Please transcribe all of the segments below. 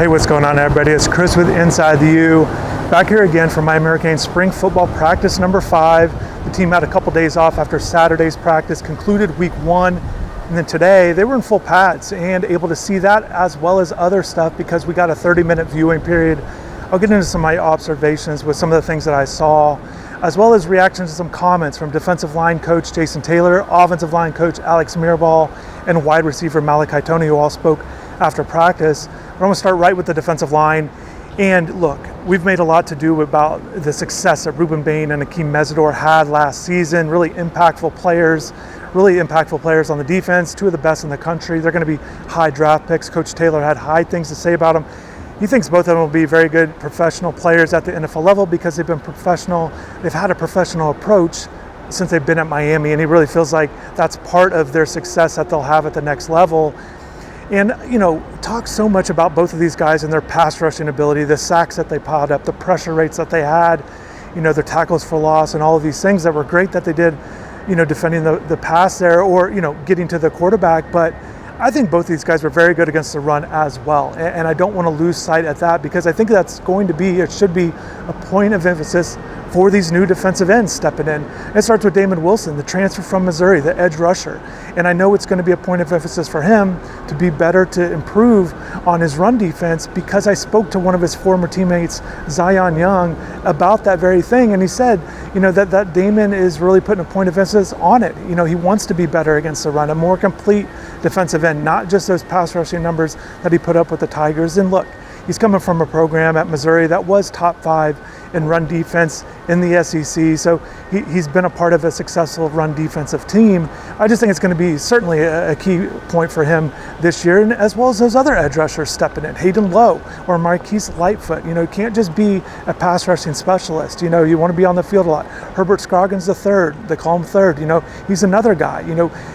Hey, what's going on, everybody? It's Chris with InsideTheU, back here again for Miami Hurricanes spring football practice number 5. The team had a couple days off after Saturday's practice, concluded week 1, and then today they were in full pads and able to see that as well as other stuff because we got a 30-minute viewing period. I'll get into some of my observations with some of the things that I saw, as well as reactions to some comments from defensive line coach Jason Taylor, offensive line coach Alex Mirabal, and wide receiver Malachi Tony, who all spoke after practice. But I'm going to start right with the defensive line. And look, we've made a lot to do about the success that Ruben Bain and Akeem Mesidor had last season. Really impactful players on the defense, 2 of the best in the country. They're going to be high draft picks. Coach Taylor had high things to say about them. He thinks both of them will be very good professional players at the NFL level because they've been professional. They've had a professional approach since they've been at Miami, and he really feels like that's part of their success that they'll have at the next level. And, talk so much about both of these guys and their pass rushing ability, the sacks that they piled up, the pressure rates that they had, their tackles for loss, and all of these things that were great that they did, defending the pass there or, getting to the quarterback. But I think both these guys were very good against the run as well. And I don't want to lose sight at that because I think that's going to be, it should be a point of emphasis for these new defensive ends stepping in. It starts with Damon Wilson, the transfer from Missouri, the edge rusher. And I know it's going to be a point of emphasis for him to be better, to improve on his run defense, because I spoke to one of his former teammates, Zion Young, about that very thing. And he said, that Damon is really putting a point of emphasis on it. He wants to be better against the run, a more complete defensive end, not just those pass rushing numbers that he put up with the Tigers. And look, he's coming from a program at Missouri that was top 5 in run defense in the SEC, so he's been a part of a successful run defensive team. I just think it's going to be certainly a key point for him this year, and as well as those other edge rushers stepping in, Hayden Lowe or Marquise Lightfoot. You can't just be a pass rushing specialist. You want to be on the field a lot. Herbert Scroggins the third, they call him third. He's another guy.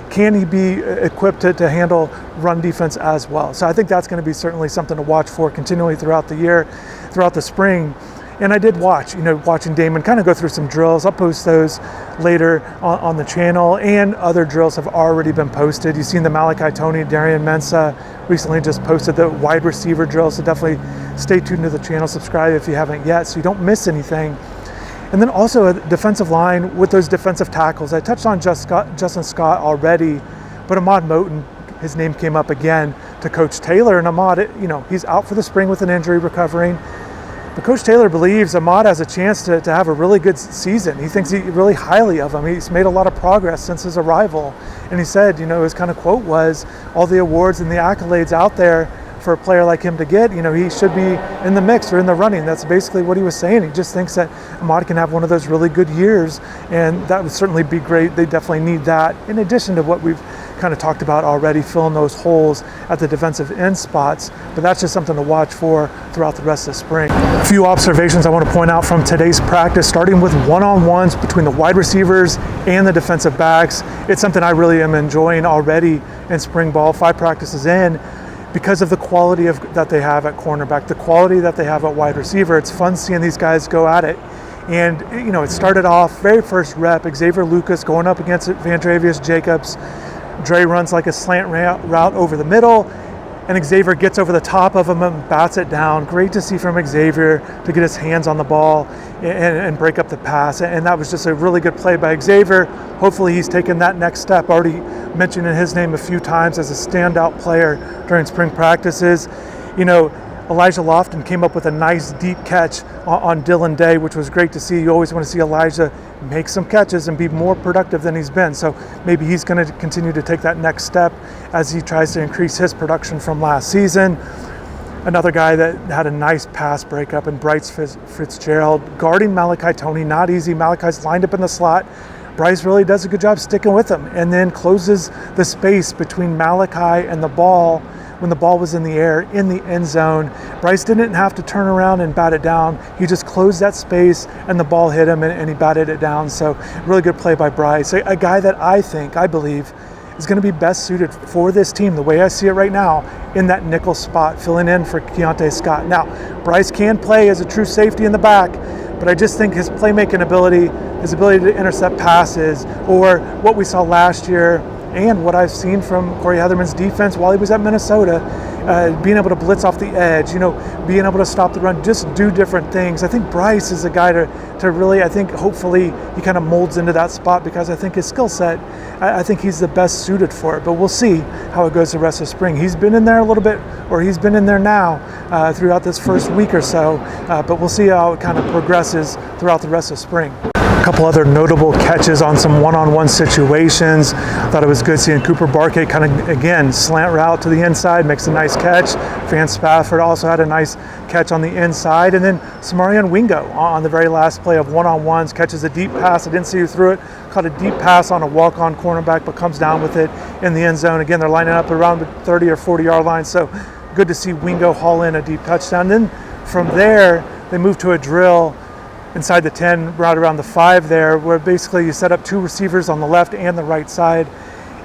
Can he be equipped to handle run defense as well? So I think that's going to be certainly something to watch for continually throughout the year, throughout the spring. And I did watching Damon kind of go through some drills. I'll post those later on the channel, and other drills have already been posted. You've seen the Malachi Tony, Darian Mensah recently just posted the wide receiver drill, so definitely stay tuned to the channel, subscribe if you haven't yet so you don't miss anything. And then also a defensive line with those defensive tackles. I touched on Justin Scott already, but Ahmad Moten, his name came up again to Coach Taylor, and Ahmad, he's out for the spring with an injury, recovering. But Coach Taylor believes Ahmad has a chance to have a really good season. He thinks really highly of him. He's made a lot of progress since his arrival. And he said, his kind of quote was, all the awards and the accolades out there for a player like him to get, he should be in the mix or in the running. That's basically what he was saying. He just thinks that Ahmad can have one of those really good years, and that would certainly be great. They definitely need that, in addition to what we've kind of talked about already, filling those holes at the defensive end spots. But that's just something to watch for throughout the rest of the spring. A few observations I want to point out from today's practice, starting with one-on-ones between the wide receivers and the defensive backs. It's something I really am enjoying already in spring ball, 5 practices in, because of the quality that they have at cornerback, the quality that they have at wide receiver. It's fun seeing these guys go at it. And, it started off, very first rep, Xavier Lucas going up against Vandrevius Jacobs. Dre runs like a slant route over the middle, and Xavier gets over the top of him and bats it down. Great to see from Xavier to get his hands on the ball and break up the pass. And that was just a really good play by Xavier. Hopefully he's taken that next step. Already mentioning his name a few times as a standout player during spring practices. Elijah Lofton came up with a nice deep catch on Dylan Day, which was great to see. You always want to see Elijah make some catches and be more productive than he's been. So maybe he's going to continue to take that next step as he tries to increase his production from last season. Another guy that had a nice pass breakup, and Bryce Fitzgerald guarding Malachi Tony. Not easy. Malachi's lined up in the slot. Bryce really does a good job sticking with him, and then closes the space between Malachi and the ball when the ball was in the air in the end zone. Bryce didn't have to turn around and bat it down. He just closed that space and the ball hit him and he batted it down. So really good play by Bryce. A guy that I believe is going to be best suited for this team, the way I see it right now, in that nickel spot, filling in for Keontae Scott. Now, Bryce can play as a true safety in the back, but I just think his playmaking ability, his ability to intercept passes, or what we saw last year and what I've seen from Corey Heatherman's defense while he was at Minnesota, being able to blitz off the edge, being able to stop the run, just do different things. I think Bryce is a guy to really, I think hopefully he kind of molds into that spot, because I think his skill set, I think he's the best suited for it. But we'll see how it goes the rest of spring. He's been in there a little bit, or he's been in there now throughout this first week or so, but we'll see how it kind of progresses throughout the rest of spring. A couple other notable catches on some one-on-one situations. Thought it was good seeing Cooper Barkay kind of, again, slant route to the inside, makes a nice catch. Van Spafford also had a nice catch on the inside. And then Samarian Wingo on the very last play of one-on-ones, catches a deep pass. I didn't see who threw it. Caught a deep pass on a walk-on cornerback, but comes down with it in the end zone. Again, they're lining up around the 30 or 40-yard line, so good to see Wingo haul in a deep touchdown. Then from there, they move to a drill inside the 10, right around the 5 there, where basically you set up 2 receivers on the left and the right side.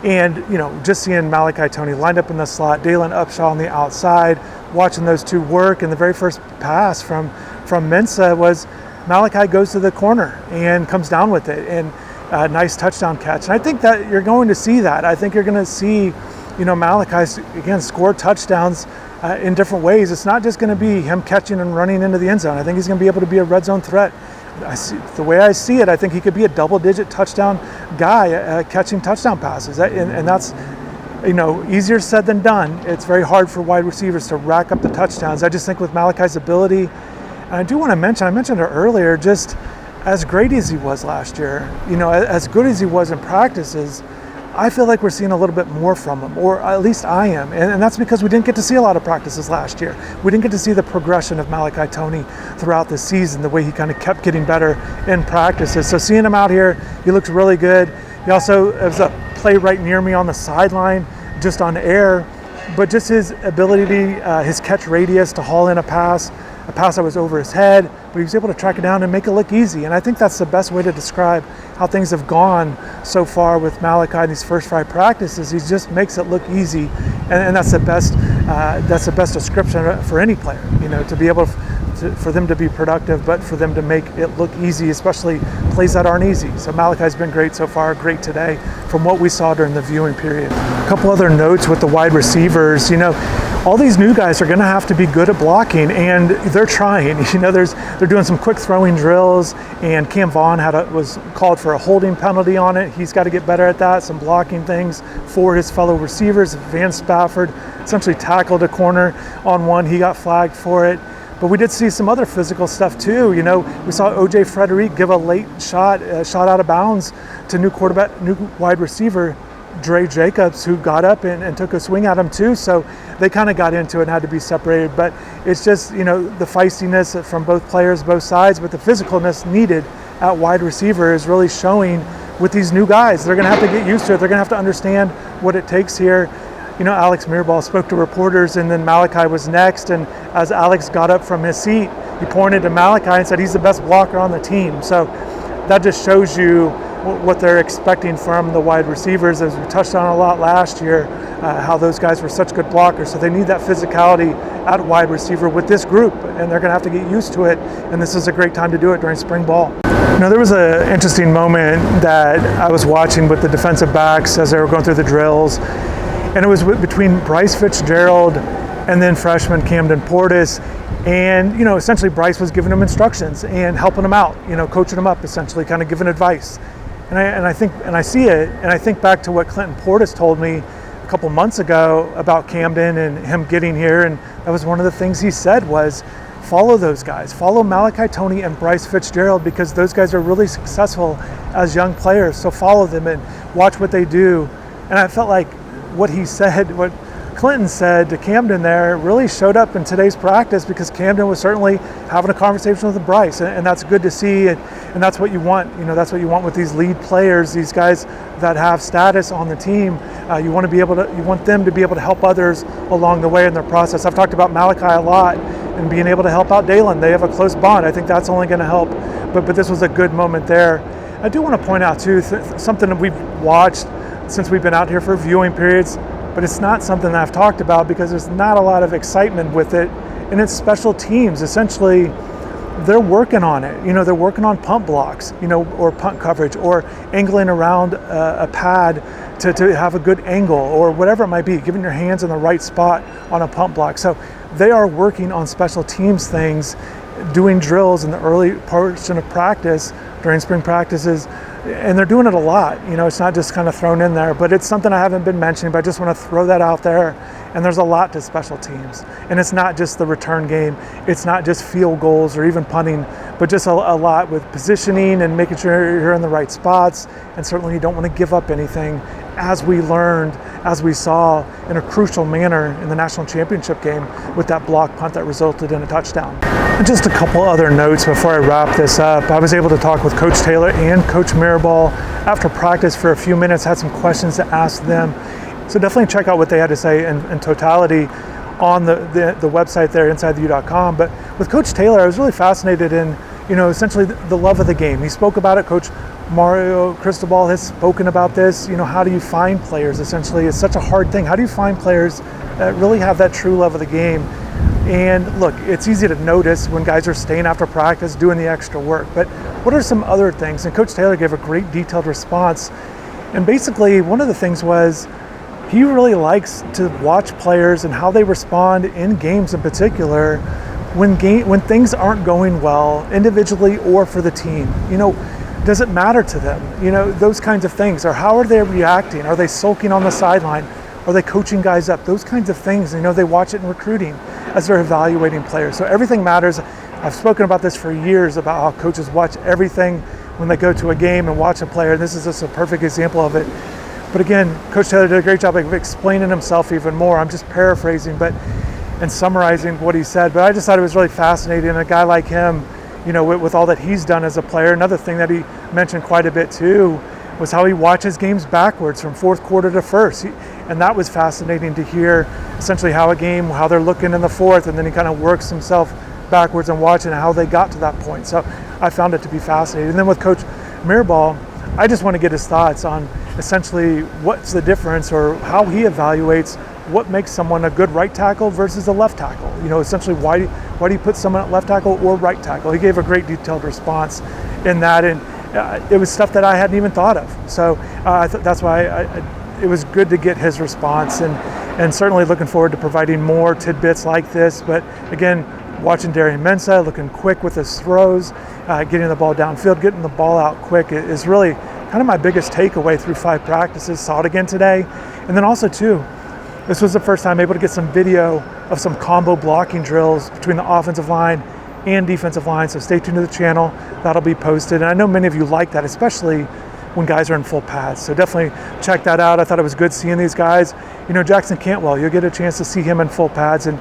And, just seeing Malachi Toney lined up in the slot, Dalen Upshaw on the outside, watching those two work. And the very first pass from Mensa was Malachi goes to the corner and comes down with it. And a nice touchdown catch. And I think that you're going to see that. I think you're going to see, Malachi, again, score touchdowns in different ways. It's not just going to be him catching and running into the end zone. I think he's going to be able to be a red zone threat. The way I see it, I think he could be a double-digit touchdown guy catching touchdown passes. And that's, easier said than done. It's very hard for wide receivers to rack up the touchdowns. I just think with Malachi's ability, and I do want to mention, I mentioned it earlier, just as great as he was last year, as good as he was in practices, I feel like we're seeing a little bit more from him, or at least I am. And that's because we didn't get to see a lot of practices last year. We didn't get to see the progression of Malachi Toney throughout the season, the way he kind of kept getting better in practices. So seeing him out here, he looked really good. He also, there was a play right near me on the sideline, just on air, but just his ability, his catch radius to haul in a pass that was over his head, but he was able to track it down and make it look easy. And I think that's the best way to describe how things have gone so far with Malachi in these first 5 practices. He just makes it look easy, and that's the best description for any player, to be able for them to be productive, but for them to make it look easy, especially plays that aren't easy. So Malachi's been great so far, great today from what we saw during the viewing period. A couple other notes with the wide receivers, all these new guys are going to have to be good at blocking, and they're trying. They're doing some quick throwing drills, and Cam Vaughn was called for a holding penalty on it. He's got to get better at that, some blocking things for his fellow receivers. Van Spafford essentially tackled a corner on one. He got flagged for it. But we did see some other physical stuff too. We saw O.J. Frederick give a late shot out of bounds to new wide receiver Dre Jacobs, who got up and took a swing at him too. So they kind of got into it and had to be separated. But it's just, the feistiness from both players, both sides, but the physicalness needed at wide receiver is really showing with these new guys. They're going to have to get used to it. They're going to have to understand what it takes here. Alex Mirabal spoke to reporters, and then Malachi was next. And as Alex got up from his seat, he pointed to Malachi and said he's the best blocker on the team. So that just shows you what they're expecting from the wide receivers, as we touched on a lot last year, how those guys were such good blockers. So they need that physicality at wide receiver with this group, and they're going to have to get used to it. And this is a great time to do it during spring ball. There was an interesting moment that I was watching with the defensive backs as they were going through the drills. And it was between Bryce Fitzgerald and then freshman Camden Portis. And, essentially Bryce was giving him instructions and helping him out, coaching him up, essentially, kind of giving advice. And I see it, and I think back to what Clinton Portis told me a couple months ago about Camden and him getting here. And that was one of the things he said was, follow those guys. Follow Malachi Toney and Bryce Fitzgerald, because those guys are really successful as young players. So follow them and watch what they do. And I felt like what he said, what Clinton said to Camden there, really showed up in today's practice, because Camden was certainly having a conversation with Bryce, and that's good to see, and that's what you want. That's what you want with these lead players, these guys that have status on the team. You want them to be able to help others along the way in their process. I've talked about Malachi a lot and being able to help out Dalen. They have a close bond. I think that's only going to help, but this was a good moment there. I do want to point out too, something that we've watched since we've been out here for viewing periods, but it's not something that I've talked about because there's not a lot of excitement with it, and it's special teams. Essentially, they're working on it. They're working on punt blocks, or punt coverage, or angling around a pad to have a good angle, or whatever it might be, giving your hands in the right spot on a punt block. So they are working on special teams things, doing drills in the early portion of practice during spring practices, and they're doing it a lot. It's not just kind of thrown in there, but it's something I haven't been mentioning, but I just want to throw that out there. And there's a lot to special teams, and it's not just the return game, it's not just field goals or even punting, but just a lot with positioning and making sure you're in the right spots. And certainly you don't want to give up anything, as we learned, as we saw in a crucial manner in the national championship game with that block punt that resulted in a touchdown. And just a couple other notes before I wrap this up. I was able to talk with Coach Taylor and Coach Mirabal after practice for a few minutes, had some questions to ask them. So definitely check out what they had to say in totality on the website there, InsideTheU.com. But with Coach Taylor, I was really fascinated in, essentially the love of the game. He spoke about it. Coach Mario Cristobal has spoken about this. How do you find players? Essentially, it's such a hard thing. How do you find players that really have that true love of the game? And look, it's easy to notice when guys are staying after practice, doing the extra work. But what are some other things? And Coach Taylor gave a great detailed response. And basically, one of the things was, he really likes to watch players and how they respond in games in particular when things aren't going well individually or for the team. Does it matter to them? Those kinds of things. Or how are they reacting? Are they sulking on the sideline? Are they coaching guys up? Those kinds of things. They watch it in recruiting as they're evaluating players. So everything matters. I've spoken about this for years, about how coaches watch everything when they go to a game and watch a player. This is just a perfect example of it. But again, Coach Taylor did a great job of explaining himself even more. I'm just paraphrasing and summarizing what he said. But I just thought it was really fascinating. And a guy like him, with all that he's done as a player. Another thing that he mentioned quite a bit too was how he watches games backwards from fourth quarter to first. And that was fascinating to hear, essentially how they're looking in the fourth, and then he kind of works himself backwards and watching how they got to that point. So I found it to be fascinating. And then with Coach Mirabal, I just want to get his thoughts on essentially what's the difference, or how he evaluates what makes someone a good right tackle versus a left tackle. Essentially why do you put someone at left tackle or right tackle? He gave a great detailed response in that, and it was stuff that I hadn't even thought of. So that's why it was good to get his response, and certainly looking forward to providing more tidbits like this. But again, watching Darian Mensah looking quick with his throws, getting the ball downfield, getting the ball out quick is really kind of my biggest takeaway through 5 practices. Saw it again today. And then also too, this was the first time able to get some video of some combo blocking drills between the offensive line and defensive line. So stay tuned to the channel, that'll be posted. And I know many of you like that, especially when guys are in full pads. So definitely check that out. I thought it was good seeing these guys. Jackson Cantwell, you'll get a chance to see him in full pads. And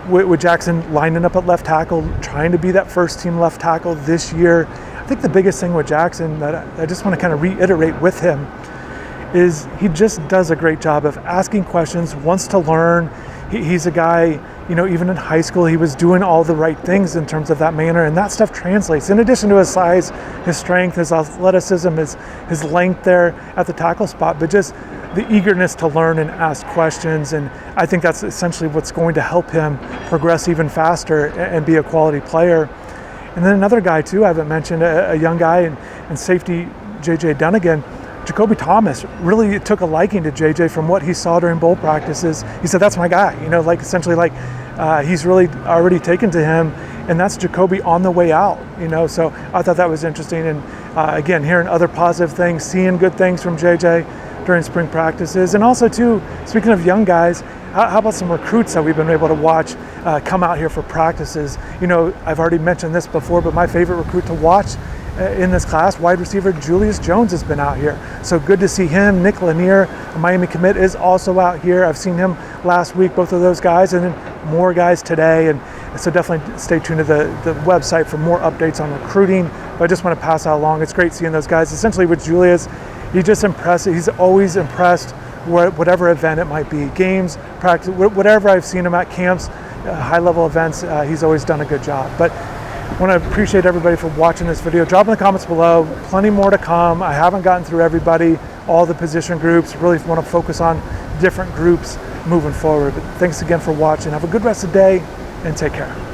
with Jackson lining up at left tackle, trying to be that first team left tackle this year. I think the biggest thing with Jackson that I just want to kind of reiterate with him is he just does a great job of asking questions, wants to learn. He's a guy, even in high school, he was doing all the right things in terms of that manner, and that stuff translates. In addition to his size, his strength, his athleticism, his length there at the tackle spot, but just the eagerness to learn and ask questions. And I think that's essentially what's going to help him progress even faster and be a quality player. And then another guy too, I haven't mentioned, a young guy in safety, JJ Dunnigan. Jacoby Thomas really took a liking to JJ from what he saw during bowl practices. He said, that's my guy, he's really already taken to him, and that's Jacoby on the way out, so I thought that was interesting. And again, hearing other positive things, seeing good things from JJ during spring practices. And also too, speaking of young guys, how about some recruits that we've been able to watch come out here for practices? I've already mentioned this before, but my favorite recruit to watch in this class, wide receiver Julius Jones, has been out here. So good to see him. Nick Lanier, a Miami commit, is also out here. I've seen him last week, both of those guys, and then more guys today. And so definitely stay tuned to the website for more updates on recruiting. But I just want to pass that along. It's great seeing those guys. Essentially with Julius, he's just impressive. He's always impressed, whatever event it might be, games, practice, whatever I've seen him at camps, high-level events, he's always done a good job. But I want to appreciate everybody for watching this video. Drop in the comments below. Plenty more to come. I haven't gotten through everybody, all the position groups. Really want to focus on different groups moving forward. But thanks again for watching. Have a good rest of the day, and take care.